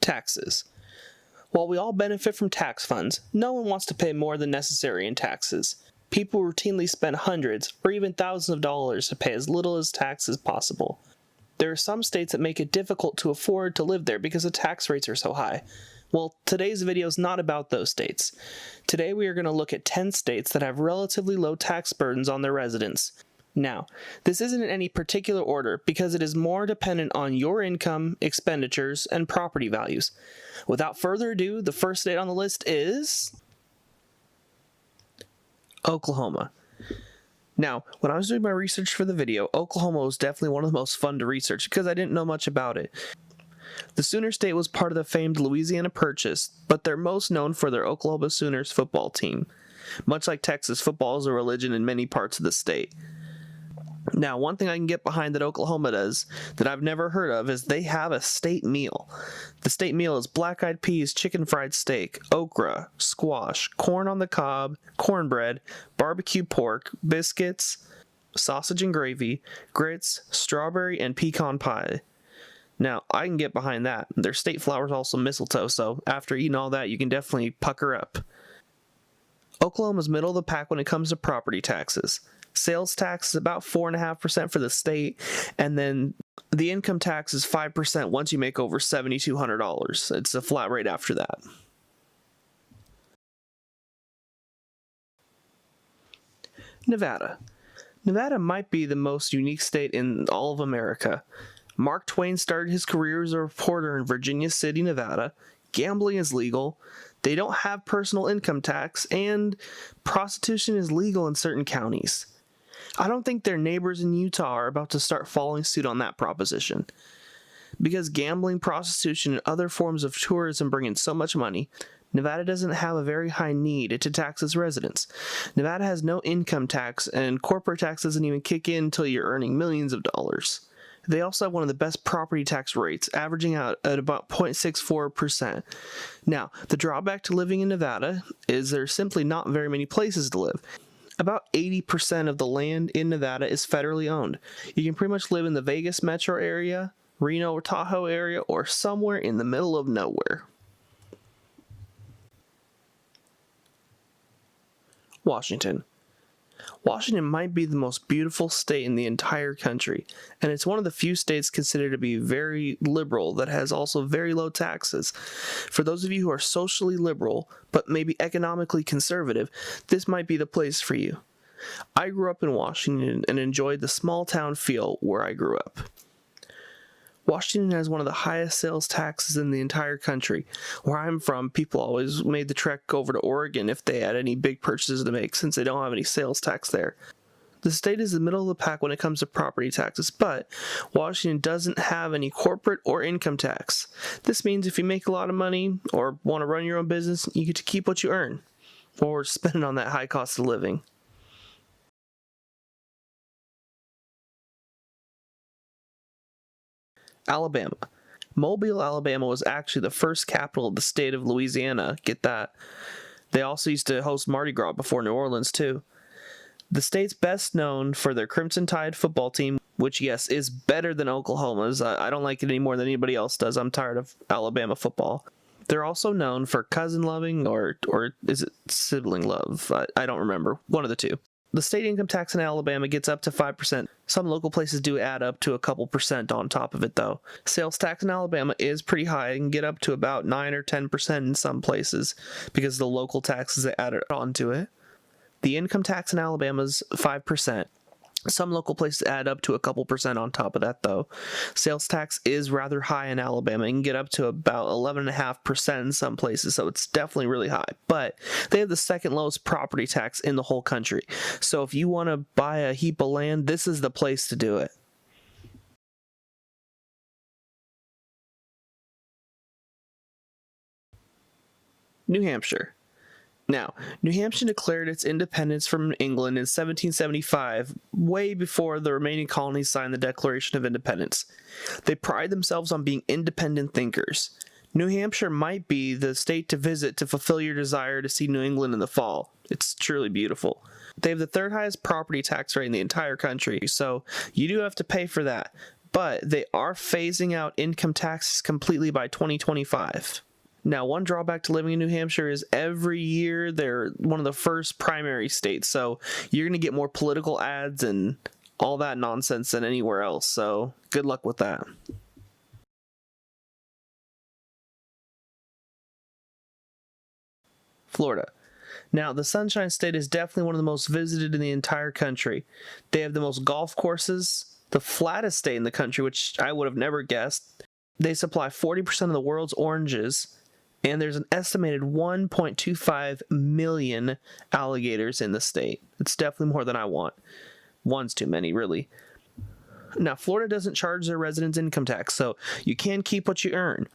Taxes. While we all benefit from tax funds, no one wants to pay more than necessary in taxes. People routinely spend hundreds or even thousands of dollars to pay as little as tax as possible. There are some states that make it difficult to afford to live there because the tax rates are so high. Well, today's video is not about those states. Today we are going to look at 10 states that have relatively low tax burdens on their residents. Now, this isn't in any particular order because it is more dependent on your income, expenditures, and property values. Without further ado, the first state on the list is Oklahoma. Now, when I was doing my research for the video, Oklahoma was definitely one of the most fun to research because I didn't know much about it. The Sooner State was part of the famed Louisiana Purchase, but they're most known for their Oklahoma Sooners football team. Much like Texas, football is a religion in many parts of the state. Now, one thing I can get behind that Oklahoma does that I've never heard of is they have a state meal. The state meal is black-eyed peas, chicken fried steak, okra, squash, corn on the cob, cornbread, barbecue pork, biscuits, sausage and gravy, grits, strawberry, and pecan pie. Now, I can get behind that. Their state flower is also mistletoe, so after eating all that, you can definitely pucker up. Oklahoma's middle of the pack when it comes to property taxes. Sales tax is about 4.5% for the state, and then the income tax is 5% once you make over $7,200. It's a flat rate after that. Nevada. Nevada might be the most unique state in all of America. Mark Twain started his career as a reporter in Virginia City, Nevada. Gambling is legal. They don't have personal income tax, and prostitution is legal in certain counties. I don't think their neighbors in Utah are about to start following suit on that proposition. Because gambling, prostitution, and other forms of tourism bring in so much money, Nevada doesn't have a very high need to tax its residents. Nevada has no income tax, and corporate tax doesn't even kick in until you're earning millions of dollars. They also have one of the best property tax rates, averaging out at about 0.64%. Now, the drawback to living in Nevada is there's simply not very many places to live. About 80% of the land in Nevada is federally owned. You can pretty much live in the Vegas metro area, Reno or Tahoe area, or somewhere in the middle of nowhere. Washington. Washington might be the most beautiful state in the entire country, and it's one of the few states considered to be very liberal that has also very low taxes. For those of you who are socially liberal, but maybe economically conservative, this might be the place for you. I grew up in Washington and enjoyed the small town feel where I grew up. Washington has one of the highest sales taxes in the entire country. Where I'm from, people always made the trek over to Oregon if they had any big purchases to make, since they don't have any sales tax there. The state is the middle of the pack when it comes to property taxes, but Washington doesn't have any corporate or income tax. This means if you make a lot of money or want to run your own business, you get to keep what you earn, or spend it on that high cost of living. Alabama. Mobile, Alabama was actually the first capital of the state of Louisiana. Get that. They also used to host Mardi Gras before New Orleans, too. The state's best known for their Crimson Tide football team, which, yes, is better than Oklahoma's. I don't like it any more than anybody else does. I'm tired of Alabama football. They're also known for cousin loving, or is it sibling love? I don't remember. One of the two. The state income tax in Alabama gets up to 5%. Some local places do add up to a couple percent on top of it, though. Sales tax in Alabama is pretty high. It can get up to about 9 or 10% in some places because of the local taxes that added onto it. The income tax in Alabama is 5%. Some local places add up to a couple percent on top of that, though. Sales tax is rather high in Alabama. It can get up to about 11.5% in some places, so it's definitely really high. But they have the second lowest property tax in the whole country. So if you want to buy a heap of land, this is the place to do it. New Hampshire. Now, New Hampshire declared its independence from England in 1775, way before the remaining colonies signed the Declaration of Independence. They pride themselves on being independent thinkers. New Hampshire might be the state to visit to fulfill your desire to see New England in the fall. It's truly beautiful. They have the third highest property tax rate in the entire country, so you do have to pay for that. but they are phasing out income taxes completely by 2025. Now, one drawback to living in New Hampshire is every year they're one of the first primary states, so you're going to get more political ads and all that nonsense than anywhere else, so good luck with that. Florida. Now, the Sunshine State is definitely one of the most visited in the entire country. They have the most golf courses, the flattest state in the country, which I would have never guessed. They supply 40% of the world's oranges, and there's an estimated 1.25 million alligators in the state. It's definitely more than I want. One's too many, really. Now, Florida doesn't charge their residents income tax, so you can keep what you earn.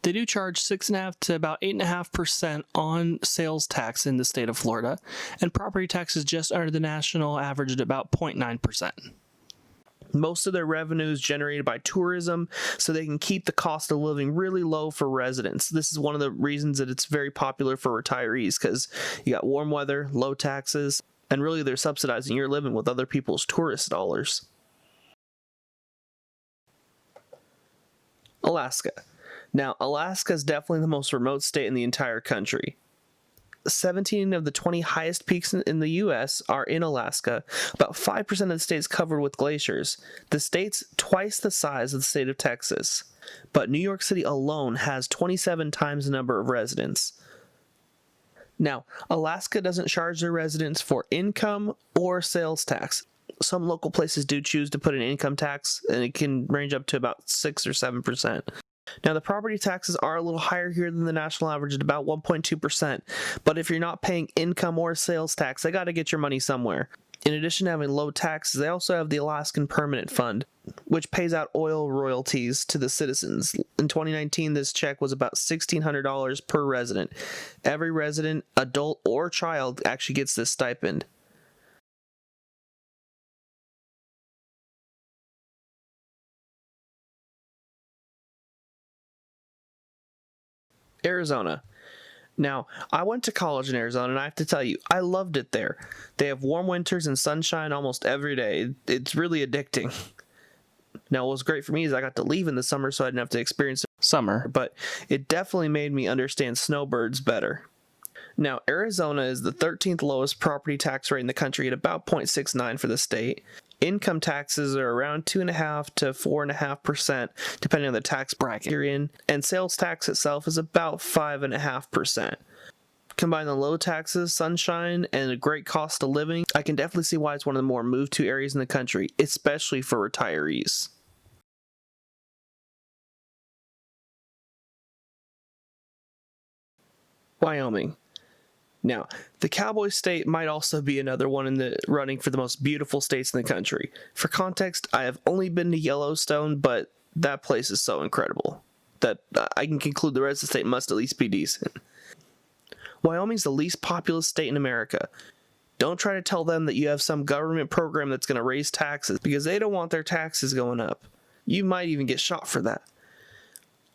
They do charge 6.5% to about 8.5% on sales tax in the state of Florida, and property tax is just under the national average at about 0.9%. Most of their revenue is generated by tourism, so they can keep the cost of living really low for residents. This is one of the reasons that it's very popular for retirees, because you got warm weather, low taxes, and really they're subsidizing your living with other people's tourist dollars. Alaska. Now, Alaska is definitely the most remote state in the entire country. 17 of the 20 highest peaks in the U.S. are in Alaska. About 5% of the state is covered with glaciers. The state's twice the size of the state of Texas, but New York City alone has 27 times the number of residents. Now, Alaska doesn't charge their residents for income or sales tax. Some local places do choose to put an income tax, and it can range up to about 6 or 7%. Now, the property taxes are a little higher here than the national average at about 1.2%, but if you're not paying income or sales tax, they got to get your money somewhere. In addition to having low taxes, they also have the Alaskan Permanent Fund, which pays out oil royalties to the citizens. In 2019, this check was about $1,600 per resident. Every resident, adult or child, actually gets this stipend. Arizona. Now, I went to college in Arizona, and I have to tell you, I loved it there. They have warm winters and sunshine almost every day. It's really addicting. Now, what was great for me is I got to leave in the summer, so I didn't have to experience summer, but it definitely made me understand snowbirds better. Now, Arizona is the 13th lowest property tax rate in the country at about 0.69 for the state. Income taxes are around 2.5% to 4.5%, depending on the tax bracket you're in, and sales tax itself is about 5.5%. Combine the low taxes, sunshine, and a great cost of living, I can definitely see why it's one of the more moved to areas in the country, especially for retirees. Wyoming. Now, the Cowboy State might also be another one in the running for the most beautiful states in the country. For context, I have only been to Yellowstone, but that place is so incredible that I can conclude the rest of the state must at least be decent. Wyoming's the least populous state in America. Don't try to tell them that you have some government program that's going to raise taxes, because they don't want their taxes going up. You might even get shot for that.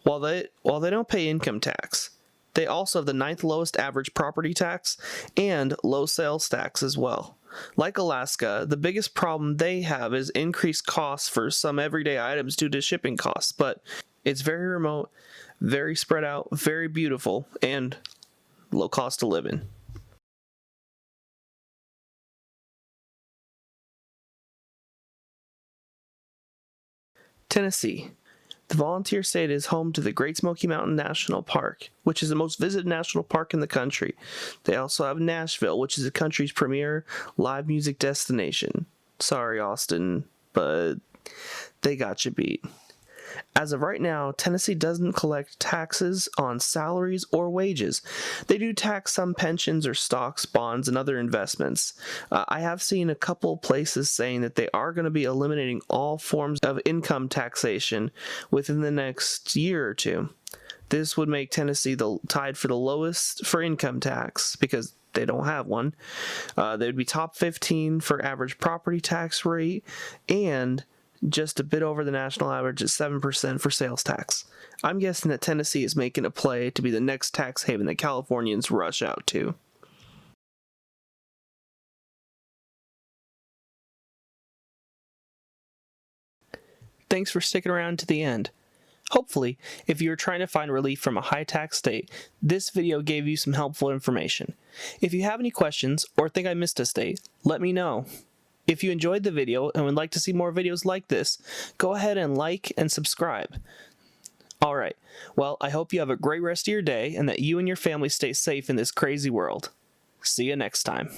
While they don't pay income tax, they also have the 9th lowest average property tax and low sales tax as well. Like Alaska, the biggest problem they have is increased costs for some everyday items due to shipping costs, but it's very remote, very spread out, very beautiful, and low cost to live in. Tennessee. The Volunteer State is home to the Great Smoky Mountain National Park, which is the most visited national park in the country. They also have Nashville, which is the country's premier live music destination. Sorry, Austin, but they got you beat. As of right now, Tennessee doesn't collect taxes on salaries or wages. They do tax some pensions or stocks, bonds, and other investments. I have seen a couple places saying that they are going to be eliminating all forms of income taxation within the next year or two. This would make Tennessee tied for the lowest for income tax because they don't have one. They would be top 15 for average property tax rate and just a bit over the national average at 7% for sales tax. I'm guessing that Tennessee is making a play to be the next tax haven that Californians rush out to. Thanks for sticking around to the end. Hopefully, if you're trying to find relief from a high-tax state, this video gave you some helpful information. If you have any questions or think I missed a state, let me know. If you enjoyed the video and would like to see more videos like this, go ahead and like and subscribe. Alright, well, I hope you have a great rest of your day and that you and your family stay safe in this crazy world. See you next time.